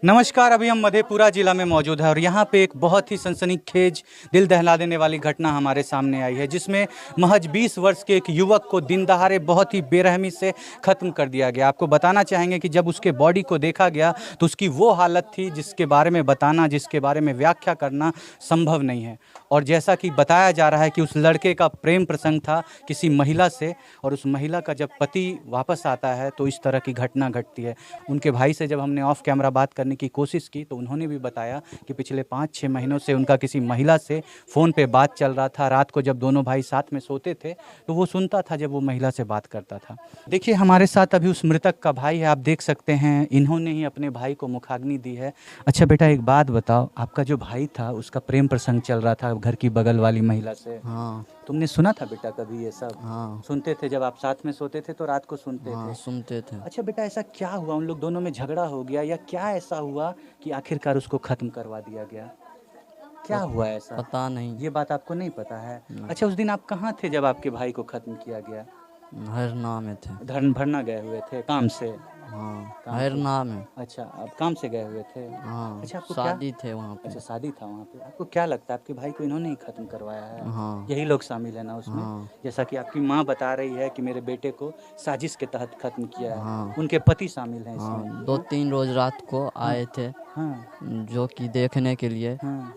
नमस्कार। अभी हम मधेपुरा जिला में मौजूद है और यहाँ पे एक बहुत ही सनसनीखेज दिल दहला देने वाली घटना हमारे सामने आई है, जिसमें महज 20 वर्ष के एक युवक को दिन दहाड़े बहुत ही बेरहमी से ख़त्म कर दिया गया। आपको बताना चाहेंगे कि जब उसके बॉडी को देखा गया तो उसकी वो हालत थी जिसके बारे में बताना, जिसके बारे में व्याख्या करना संभव नहीं है। और जैसा कि बताया जा रहा है कि उस लड़के का प्रेम प्रसंग था किसी महिला से, और उस महिला का जब पति वापस आता है तो इस तरह की घटना घटती है। उनके भाई से जब हमने ऑफ कैमरा बात करने की कोशिश की तो उन्होंने भी बताया कि पिछले 5-6 महीनों से उनका किसी महिला से फ़ोन पे बात चल रहा था। रात को जब दोनों भाई साथ में सोते थे तो वो सुनता था जब वो महिला से बात करता था। देखिए, हमारे साथ अभी उस मृतक का भाई है, आप देख सकते हैं, इन्होंने ही अपने भाई को मुखाग्नि दी है। अच्छा बेटा, एक बात बताओ, आपका जो भाई था उसका प्रेम प्रसंग चल रहा था घर की बगल वाली महिला से? हाँ। तुमने सुना था बेटा कभी ये सब? हाँ। सुनते थे जब आप साथ में सोते थे तो रात को सुनते हाँ, थे? सुनते थे। अच्छा बेटा, ऐसा क्या हुआ, उन लोग दोनों में झगड़ा हो गया या क्या ऐसा हुआ कि आखिरकार उसको खत्म करवा दिया गया? क्या हुआ ऐसा? पता नहीं। ये बात आपको नहीं पता है? नहीं। अच्छा, उस दिन आप कहाँ थे जब आपके भाई को खत्म किया गया? हरना में थे। धर्म भरना गए हुए थे काम से? हाँ, काम हरना में। अच्छा, आप काम से गए हुए थे? हाँ। अच्छा, आपको शादी थे वहाँ पे। अच्छा, शादी था वहाँ पे। आपको क्या लगता है आपके भाई को इन्होंने ही खत्म करवाया है? हाँ। यही लोग शामिल है ना उसमें? हाँ। जैसा कि आपकी माँ बता रही है कि मेरे बेटे को साजिश के तहत खत्म किया है। हाँ। उनके पति शामिल हैं इसमें? हाँ, 2-3 रोज रात को आए थे, हाँ जो कि देखने के लिए। हाँ।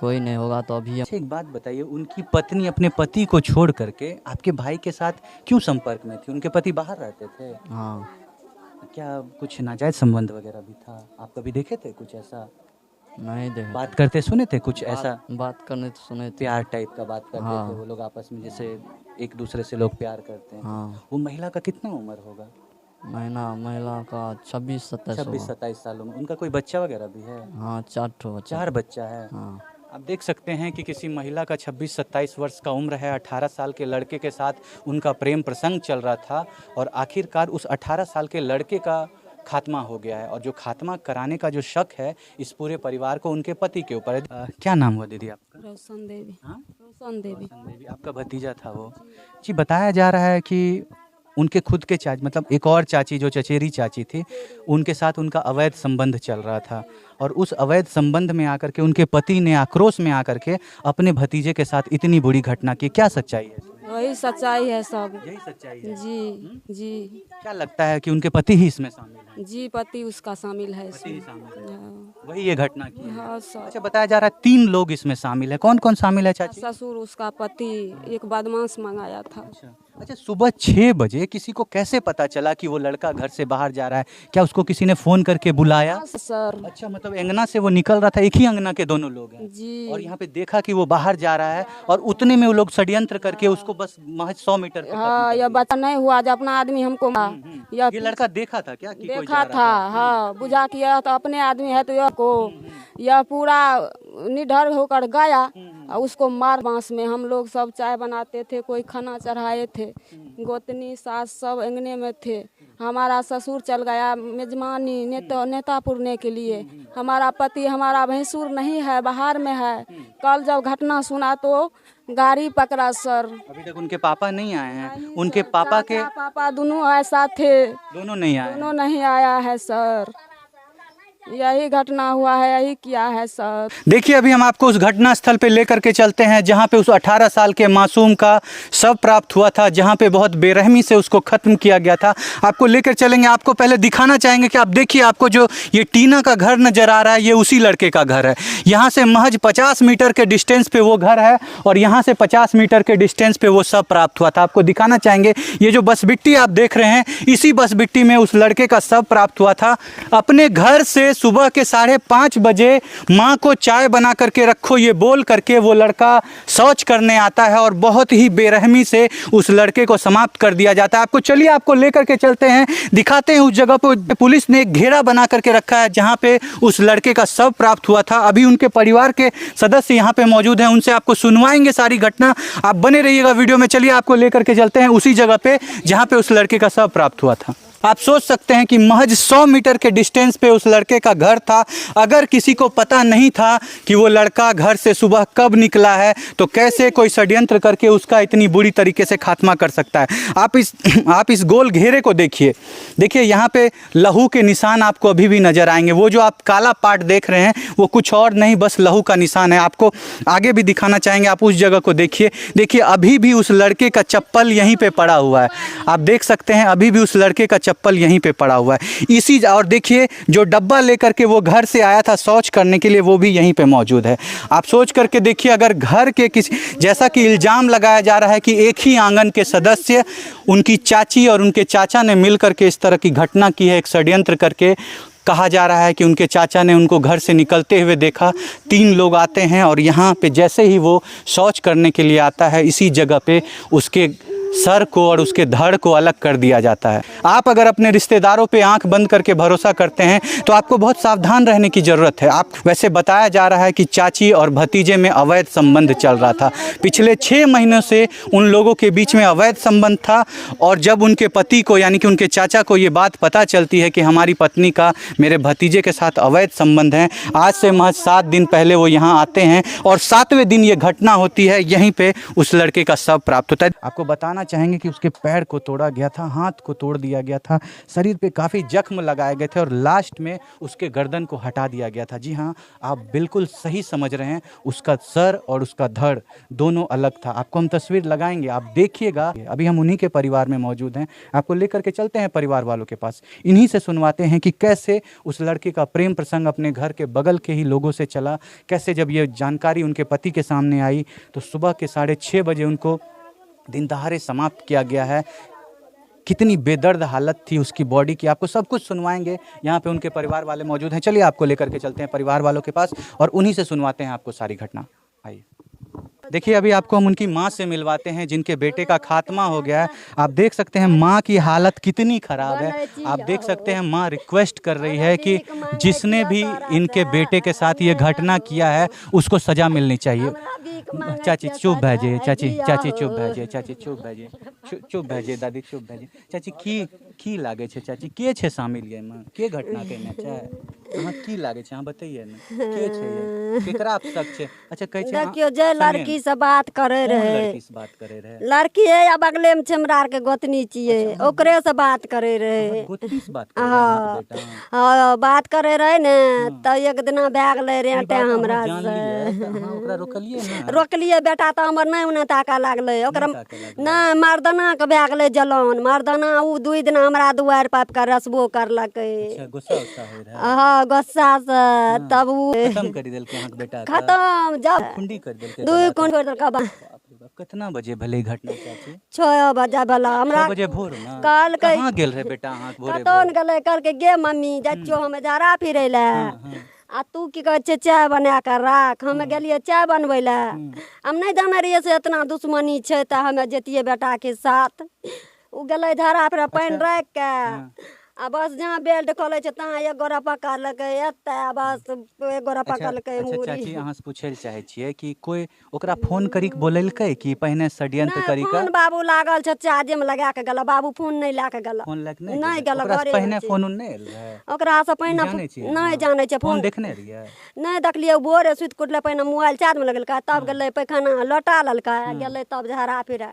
कोई नहीं होगा तो अभी अच्छा, एक बात बताइए, उनकी पत्नी अपने पति को छोड़ करके आपके भाई के साथ क्यों संपर्क में थी? उनके पति बाहर रहते थे? हाँ। क्या कुछ नाजायज संबंध वगैरह भी था? आप कभी देखे थे कुछ ऐसा? नहीं देखे। बात करते सुने थे कुछ ऐसा? बात करने तो सुने थे। प्यार टाइप का बात करते हाँ। थे वो लोग आपस में, जैसे एक दूसरे से लोग प्यार करते हैं। हाँ। वो महिला का कितना उम्र होगा? महिला का 26-27 26-27 सालों में। उनका कोई बच्चा वगैरह भी है? हाँ, 4 बच्चा। 4 बच्चा है। हाँ। आप देख सकते हैं कि किसी महिला का 26-27 वर्ष का उम्र है, 18 साल के लड़के के साथ उनका प्रेम प्रसंग चल रहा था और आखिरकार उस 18 साल के लड़के का खात्मा हो गया है। और जो खात्मा कराने का जो शक है इस पूरे परिवार को उनके पति के ऊपर है। क्या नाम हुआ दीदी आपका? रोशन देवी। हाँ? रोशन देवी। रोशन देवी, आपका भतीजा था वो? जी, बताया जा रहा है कि उनके खुद के चाची, मतलब एक और चाची जो चचेरी चाची थी, उनके साथ उनका अवैध संबंध चल रहा था और उस अवैध संबंध में आकर के उनके पति ने आक्रोश में आकर के अपने भतीजे के साथ इतनी बुरी घटना की। क्या सच्चाई है? वही सच्चाई है सब। यही सच्चाई है? जी जी क्या लगता है कि उनके पति ही इसमें शामिल है? जी, पति उसका शामिल है पति ही इसमें। शामिल है, हाँ। वही ये घटना की है। हाँ, सब। अच्छा, बताया जा रहा है 3 लोग इसमें शामिल है। कौन कौन शामिल है चाची? ससुर, उसका पति, एक बदमाश मंगाया था। अच्छा, सुबह 6 बजे किसी को कैसे पता चला कि वो लड़का घर से बाहर जा रहा है? क्या उसको किसी ने फोन करके बुलाया? हाँ, सर। अच्छा, मतलब अंगना से वो निकल रहा था, एक ही अंगना के दोनों लोग हैं, जी। और यहाँ पे देखा कि वो बाहर जा रहा है और उतने में वो लोग षड्यंत्र करके उसको बस महज 100 मीटर पे हाँ, यह बच्चा नहीं हुआ जब अपना आदमी हमको यह ये लड़का देखा था क्या कि कोई देखा जा रहा था। हाँ, बुझा कि यह तो अपने आदमी है तो यह को यह पूरा निडर होकर गया और उसको मार। बांस में हम लोग सब चाय बनाते थे, कोई खाना चढ़ाए थे, गोतनी सास सब अंगने में थे। हमारा ससुर चल गया मेजबानी नेता पुरने के लिए। हमारा पति, हमारा भैंसुर नहीं है, बाहर में है। कल जब घटना सुना तो गाड़ी पकड़ा सर। अभी तक उनके पापा नहीं आए हैं? उनके पापा के पापा दोनों ऐसा थे, दोनों नहीं आए? दोनों नहीं आया है सर। यही घटना हुआ है, यही किया है सर। देखिए, अभी हम आपको उस घटना स्थल पे लेकर के चलते हैं जहां पे उस 18 साल के मासूम का शव प्राप्त हुआ था, जहां पे बहुत बेरहमी से उसको खत्म किया गया था। आपको लेकर चलेंगे, आपको पहले दिखाना चाहेंगे कि आप देखिए, आपको जो ये टीना का घर नजर आ रहा है ये उसी लड़के का घर है। यहाँ से महज 50 मीटर के डिस्टेंस पे वो घर है और यहाँ से 50 मीटर के डिस्टेंस पे वो शव प्राप्त हुआ था। आपको दिखाना चाहेंगे, ये जो बस बिट्टी आप देख रहे हैं, इसी बस बिट्टी में उस लड़के का शव प्राप्त हुआ था। अपने घर से सुबह के 5:30 बजे माँ को चाय बना करके रखो ये बोल करके वो लड़का शौच करने आता है और बहुत ही बेरहमी से उस लड़के को समाप्त कर दिया जाता है। आपको चलिए, आपको लेकर के चलते हैं, दिखाते हैं उस जगह पर पुलिस ने एक घेरा बना करके रखा है जहाँ पे उस लड़के का शव प्राप्त हुआ था। अभी उनके परिवार के सदस्य यहाँ पे मौजूद हैं, उनसे आपको सुनवाएंगे सारी घटना। आप बने रहिएगा वीडियो में। चलिए, आपको लेकर के चलते हैं उसी जगह पे जहाँ पे उस लड़के का शव प्राप्त हुआ था। आप सोच सकते हैं कि महज 100 मीटर के डिस्टेंस पे उस लड़के का घर था। अगर किसी को पता नहीं था कि वो लड़का घर से सुबह कब निकला है तो कैसे कोई षड्यंत्र करके उसका इतनी बुरी तरीके से खात्मा कर सकता है। आप इस गोल घेरे को देखिए, यहाँ पे लहू के निशान आपको अभी भी नजर आएंगे। वो जो आप काला पार्ट देख रहे हैं वो कुछ और नहीं, बस लहू का निशान है। आपको आगे भी दिखाना चाहेंगे, आप उस जगह को देखिए अभी भी उस लड़के का चप्पल यहीं पे पड़ा हुआ है। आप देख सकते हैं अभी भी उस लड़के का चप्पल यहीं पे पड़ा हुआ है। और देखिए जो डब्बा लेकर के वो घर से आया था शौच करने के लिए, वो भी यहीं पे मौजूद है। आप सोच करके देखिए, अगर घर के किसी, जैसा कि इल्ज़ाम लगाया जा रहा है कि एक ही आंगन के सदस्य, उनकी चाची और उनके चाचा ने मिल करके इस तरह की घटना की है, एक षड्यंत्र करके। कहा जा रहा है कि उनके चाचा ने उनको घर से निकलते हुए देखा। 3 लोग आते हैं और यहाँ पे जैसे ही वो शौच करने के लिए आता है, इसी जगह पे उसके सर को और उसके धड़ को अलग कर दिया जाता है। आप अगर अपने रिश्तेदारों पे आंख बंद करके भरोसा करते हैं तो आपको बहुत सावधान रहने की ज़रूरत है। वैसे बताया जा रहा है कि चाची और भतीजे में अवैध संबंध चल रहा था। पिछले 6 महीनों से उन लोगों के बीच में अवैध संबंध था और जब उनके पति को यानी कि उनके चाचा को ये बात पता चलती है कि हमारी पत्नी का मेरे भतीजे के साथ अवैध संबंध हैं, आज से महज 7 दिन पहले वो यहाँ आते हैं और 7वें दिन ये घटना होती है। यहीं पर उस लड़के का शव प्राप्त होता है। आपको बताना चाहेंगे कि उसके पैर को तोड़ा गया था, हाथ को तोड़ दिया गया था, शरीर पे काफ़ी जख्म लगाए गए थे और लास्ट में उसके गर्दन को हटा दिया गया था। जी हाँ, आप बिल्कुल सही समझ रहे हैं, उसका सर और उसका धड़ दोनों अलग था। आपको हम तस्वीर लगाएंगे, आप देखिएगा। अभी हम उन्हीं के परिवार में मौजूद हैं, आपको लेकर के चलते हैं परिवार वालों के पास। इन्हीं से सुनवाते हैं कि कैसे उस लड़के का प्रेम प्रसंग अपने घर के बगल के ही लोगों से चला, कैसे जब ये जानकारी उनके पति के सामने आई तो सुबह के 6:30 बजे उनको दिन दहाड़े समाप्त किया गया है। कितनी बेदर्द हालत थी उसकी बॉडी की, आपको सब कुछ सुनवाएंगे। यहाँ पे उनके परिवार वाले मौजूद हैं, चलिए आपको लेकर के चलते हैं परिवार वालों के पास और उन्हीं से सुनवाते हैं आपको सारी घटना। आइए देखिए, अभी आपको हम उनकी माँ से मिलवाते हैं जिनके बेटे का खात्मा हो गया है। आप देख सकते हैं माँ की हालत कितनी ख़राब है। आप देख सकते हैं माँ रिक्वेस्ट कर रही है कि जिसने भी इनके बेटे के साथ ये घटना किया है उसको सज़ा मिलनी चाहिए। चाची चुप भेजिए, चाची चुप भेजिए, चाची चुप भेजिए, चुप भेजिए, दादी चुप भेजिए। चाची की लागे छे, चाची के छे शामिल ये में के घटना केने छै, अहाँ की लागे छे, अहाँ बताइए ने के छे ये, केकरा आप शक छे? अच्छा कहै छे देखियो जे लड़की से बात करे रहे, लड़की से बात करे रहे, लड़की है या बगले में हमरा आर के गोतनी छिए, ओकरे से बात करे रहे। गोतनी से बात करे रहे बेटा? हां बात करे रहे ने त एक दिना बैग ले रेटे हमरा से। हां ओकरा रोकलिए ना, रोकलिए बेटा त हमर नै उना ताका लागले, ओकरा नै मर्दाना के बैग ले जलन, मर्दाना उ 2 दिन हमरा दुआर पाप कर रसबो करलकै। अच्छा गुस्सा होय रहा? हां गुस्सा से तब उ खत्म कर देलकै अहाँ के बेटा, खत्म जब कुंडी कर देलकै। 2 कुंडी कर देलकै। कितना बजे भले घटना चाची? 6 बजे भला हमरा 6 बजे भोर में कल कहां गेल रहे बेटा अहाँ भोरे? कतौन गेलै करके गे मम्मी जाइयो हम जरा फिरै ले आ तू की कहै छै चाय बना के राख। हम गेलिए चाय बनबै ले, हम नहीं जाने रहिए से इतना दुश्मनी छै त हम जेतिए बेटा के साथ। उ गेलै धरा पर पानी राख के आ बस जहाँ बेल्ट खोले छै तहाँ एक गोरा पकड़लकै एते, बस एक गोरा पकड़लकै अच्छा मुड़ी। चाची अहाँ से पूछे चाहे छियै कि कोई ओकरा फोन करी के बोलेलकै कि पहिने षड्यंत्र करी के? फोन बाबू लागल छै चार्जे में लगा के गेल, बाबू फोन नहीं ला के गेल, फोन लग नहीं गेल ओकरा घरे पहिने छै। फोन उन नहीं आयल रहे? ओकरा से पहिने जानै छियै नहीं जाने छै फोन फोन देखने रहिए? नहीं देखलिए। भोरे सुत कुटले पहिने मोबाइल चार्ज में लगेलकै, तब गेलै पैखाना लौटा ललकै, गेलै तब झरा फिरे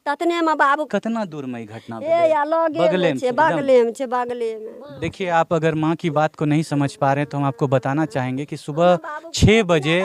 ततने में बाबू। कितना दूर में ई घटना ए या लगे छै, बगले में छै, बगले में। देखिए आप अगर माँ की बात को नहीं समझ पा रहे हैं तो हम आपको बताना चाहेंगे कि सुबह 6 बजे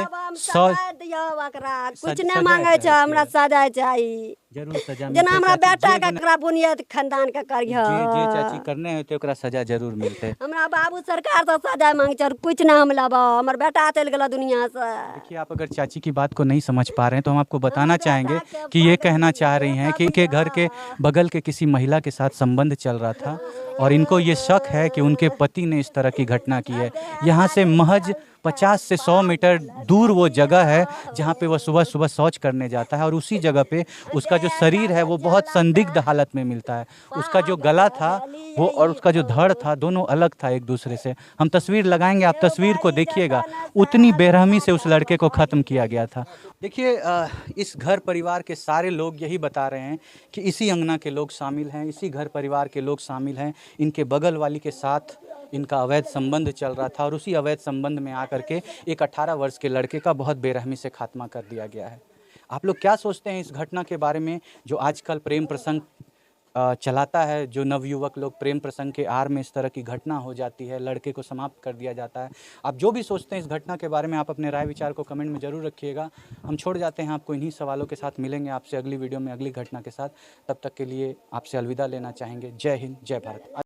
कुछ नहीं मांगे छै, हमरा सजा चाहिए। जरूर सजा जना हमरा बेटा के एकरा बुनियाद खानदान के करियो जे चाची करने है तो ओकरा सजा जरूर मिलते। हमरा बाबू सरकार से सजा मांगे छै, कुछ ना हम लेबो, हमर बेटा चल गेला दुनिया से। देखिए आप अगर चाची की बात को नहीं समझ पा रहे हैं तो हम आपको बताना चाहेंगे कि ये कहना चाह रही हैं कि इनके घर के बगल के किसी महिला के साथ संबंध चल रहा था और इनको ये शक है कि उनके पति ने इस तरह की घटना की है। यहाँ से महज 50 से 100 मीटर दूर वो जगह है जहाँ पे वो सुबह सुबह शौच करने जाता है और उसी जगह पे उसका जो शरीर है वो बहुत संदिग्ध हालत में मिलता है। उसका जो गला था वो और उसका जो धड़ था दोनों अलग था एक दूसरे से। हम तस्वीर लगाएंगे, आप तस्वीर को देखिएगा, उतनी बेरहमी से उस लड़के को ख़त्म किया गया था। देखिए इस घर परिवार के सारे लोग यही बता रहे हैं कि इसी अंगना के लोग शामिल हैं, इसी घर परिवार के लोग शामिल हैं। इनके बगल वाली के साथ इनका अवैध संबंध चल रहा था और उसी अवैध संबंध में आकर के एक 18 वर्ष के लड़के का बहुत बेरहमी से खात्मा कर दिया गया है। आप लोग क्या सोचते हैं इस घटना के बारे में जो आजकल प्रेम प्रसंग चलाता है, जो नवयुवक लोग प्रेम प्रसंग के आड़ में इस तरह की घटना हो जाती है, लड़के को समाप्त कर दिया जाता है। आप जो भी सोचते हैं इस घटना के बारे में आप अपने राय विचार को कमेंट में ज़रूर रखिएगा। हम छोड़ जाते हैं आपको इन्हीं सवालों के साथ, मिलेंगे आपसे अगली वीडियो में अगली घटना के साथ। तब तक के लिए आपसे अलविदा लेना चाहेंगे। जय हिंद, जय भारत।